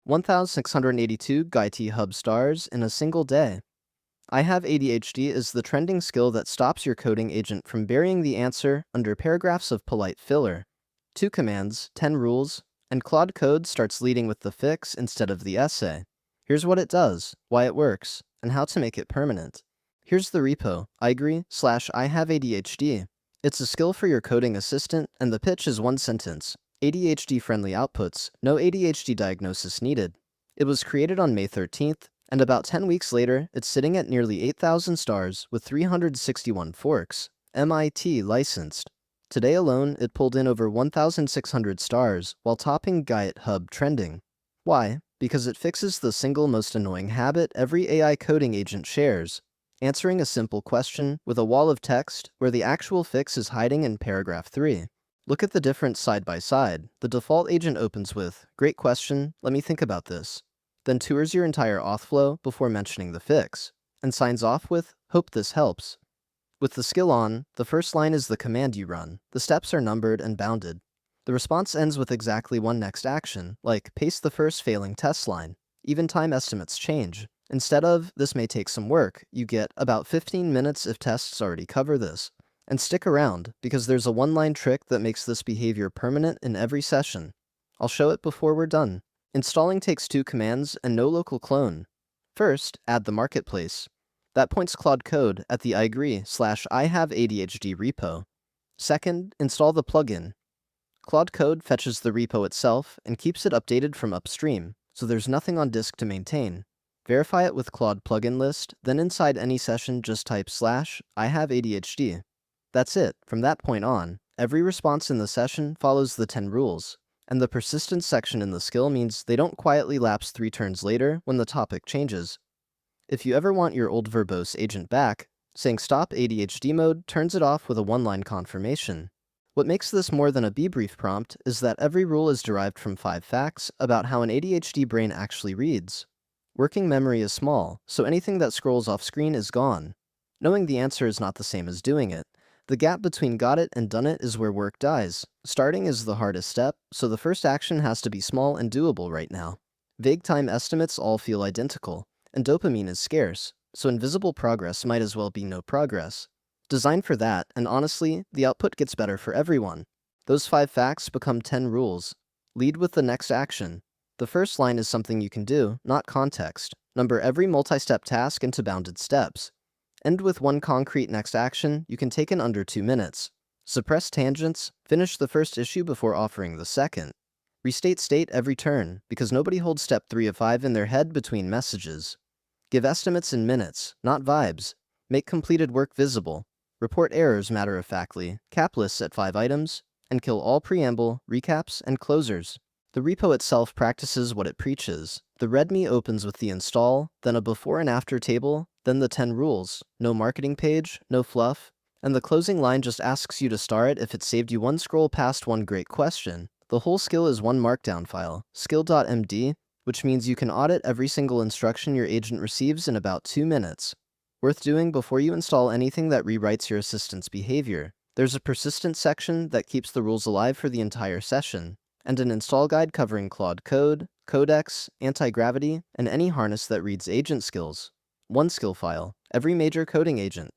1,682 GitHub stars in a single day. I have ADHD is the trending skill that stops your coding agent from burying the answer under paragraphs of polite filler. 2 commands, 10 rules, and Claude Code starts leading with the fix instead of the essay. Here's what it does, why it works, and how to make it permanent. Here's the repo, i-have-adhd. It's a skill for your coding assistant, and the pitch is one sentence. ADHD-friendly outputs, no ADHD diagnosis needed. It was created on May 13th, and about 10 weeks later, it's sitting at nearly 8,000 stars with 361 forks, MIT licensed. Today alone, it pulled in over 1,600 stars while topping GitHub trending. Why? Because it fixes the single most annoying habit every AI coding agent shares: answering a simple question with a wall of text where the actual fix is hiding in paragraph 3. Look at the difference side by side. The default agent opens with, "Great question, let me think about this," then tours your entire auth flow before mentioning the fix, and signs off with, "Hope this helps." With the skill on, the first line is the command you run. The steps are numbered and bounded. The response ends with exactly one next action, like paste the first failing test line. Even time estimates change. Instead of, "This may take some work," you get, "About 15 minutes if tests already cover this." And stick around, because there's a one-line trick that makes this behavior permanent in every session. I'll show it before we're done. Installing takes 2 commands and no local clone. First, add the marketplace. That points Claude Code at the i-have-adhd repo. Second, install the plugin. Claude Code fetches the repo itself and keeps it updated from upstream, so there's nothing on disk to maintain. Verify it with Claude plugin list, then inside any session just type /i-have-adhd. That's it. From that point on, every response in the session follows the 10 rules, and the persistence section in the skill means they don't quietly lapse 3 turns later when the topic changes. If you ever want your old verbose agent back, saying stop ADHD mode turns it off with a one-line confirmation. What makes this more than a debrief prompt is that every rule is derived from 5 facts about how an ADHD brain actually reads. Working memory is small, so anything that scrolls off screen is gone. Knowing the answer is not the same as doing it. The gap between got it and done it is where work dies. Starting is the hardest step, so the first action has to be small and doable right now. Vague time estimates all feel identical, and dopamine is scarce, so invisible progress might as well be no progress. Design for that, and honestly, the output gets better for everyone. Those 5 facts become 10 rules. Lead with the next action. The first line is something you can do, not context. Number every multi-step task into bounded steps. End with one concrete next action you can take in under 2 minutes. Suppress tangents, finish the first issue before offering the second. Restate state every turn, because nobody holds step 3 of 5 in their head between messages. Give estimates in minutes, not vibes. Make completed work visible. Report errors matter-of-factly, cap lists at 5 items, and kill all preamble, recaps, and closers. The repo itself practices what it preaches. The README opens with the install, then a before and after table, then the 10 rules, no marketing page, no fluff, and the closing line just asks you to star it if it saved you one scroll past one great question. The whole skill is one markdown file, skill.md, which means you can audit every single instruction your agent receives in about 2 minutes. Worth doing before you install anything that rewrites your assistant's behavior. There's a persistence section that keeps the rules alive for the entire session, and an install guide covering Claude Code, Codex, Antigravity, and any harness that reads agent skills. One skill file, every major coding agent.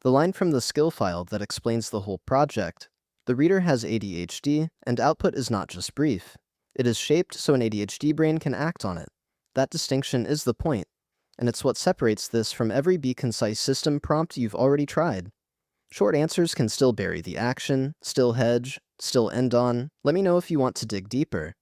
The line from the skill file that explains the whole project. The reader has ADHD, and output is not just brief. It is shaped so an ADHD brain can act on it. That distinction is the point, and it's what separates this from every Be Concise system prompt you've already tried. Short answers can still bury the action, still hedge, still end on. Let me know if you want to dig deeper.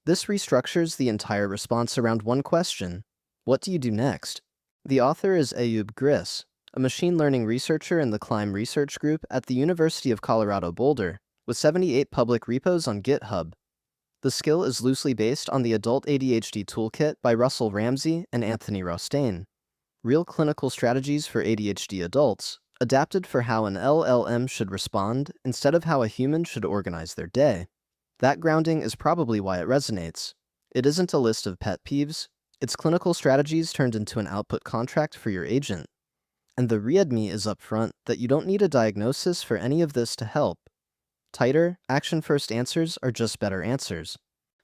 This restructures the entire response around one question: what do you do next? The author is Ayub Gris, a machine learning researcher in the Climb Research Group at the University of Colorado Boulder, with 78 public repos on GitHub. The skill is loosely based on the Adult ADHD Toolkit by Russell Ramsey and Anthony Rostain. Real clinical strategies for ADHD adults, adapted for how an LLM should respond instead of how a human should organize their day. That grounding is probably why it resonates. It isn't a list of pet peeves, it's clinical strategies turned into an output contract for your agent. And the README is upfront that you don't need a diagnosis for any of this to help. Tighter, action-first answers are just better answers.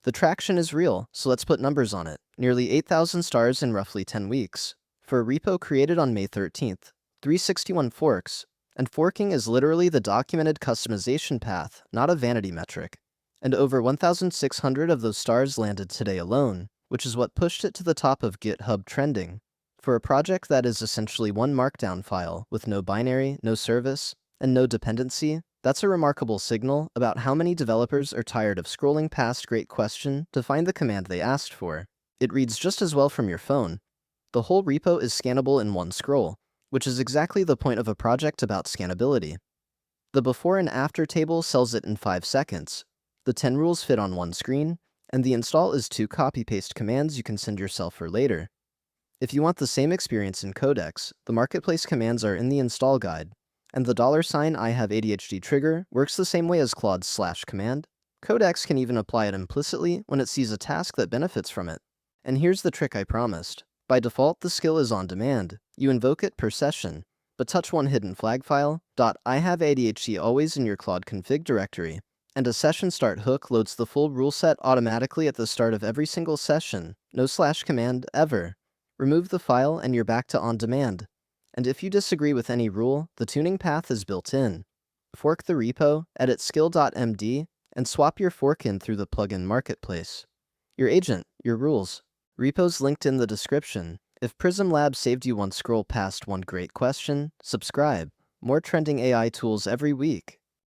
The traction is real, so let's put numbers on it. Nearly 8,000 stars in roughly 10 weeks. For a repo created on May 13th, 361 forks, and forking is literally the documented customization path, not a vanity metric. And over 1,600 of those stars landed today alone, which is what pushed it to the top of GitHub trending. For a project that is essentially one markdown file with no binary, no service, and no dependency, that's a remarkable signal about how many developers are tired of scrolling past great question to find the command they asked for. It reads just as well from your phone. The whole repo is scannable in one scroll, which is exactly the point of a project about scannability. The before and after table sells it in 5 seconds. The 10 rules fit on one screen, and the install is 2 copy-paste commands you can send yourself for later. If you want the same experience in Codex, the marketplace commands are in the install guide, and the $i-have-adhd trigger works the same way as Claude's /command. Codex can even apply it implicitly when it sees a task that benefits from it. And here's the trick I promised. By default, the skill is on demand. You invoke it per session, but touch one hidden flag file, .i-have-adhd always in your Claude config directory, and a SessionStart hook loads the full rule set automatically at the start of every single session, no /command ever. Remove the file and you're back to on demand. And if you disagree with any rule, the tuning path is built in. Fork the repo, edit skill.md, and swap your fork in through the plugin marketplace. Your agent, your rules. Repo's linked in the description. If Prism Lab saved you one scroll past one great question, subscribe. More trending AI tools every week.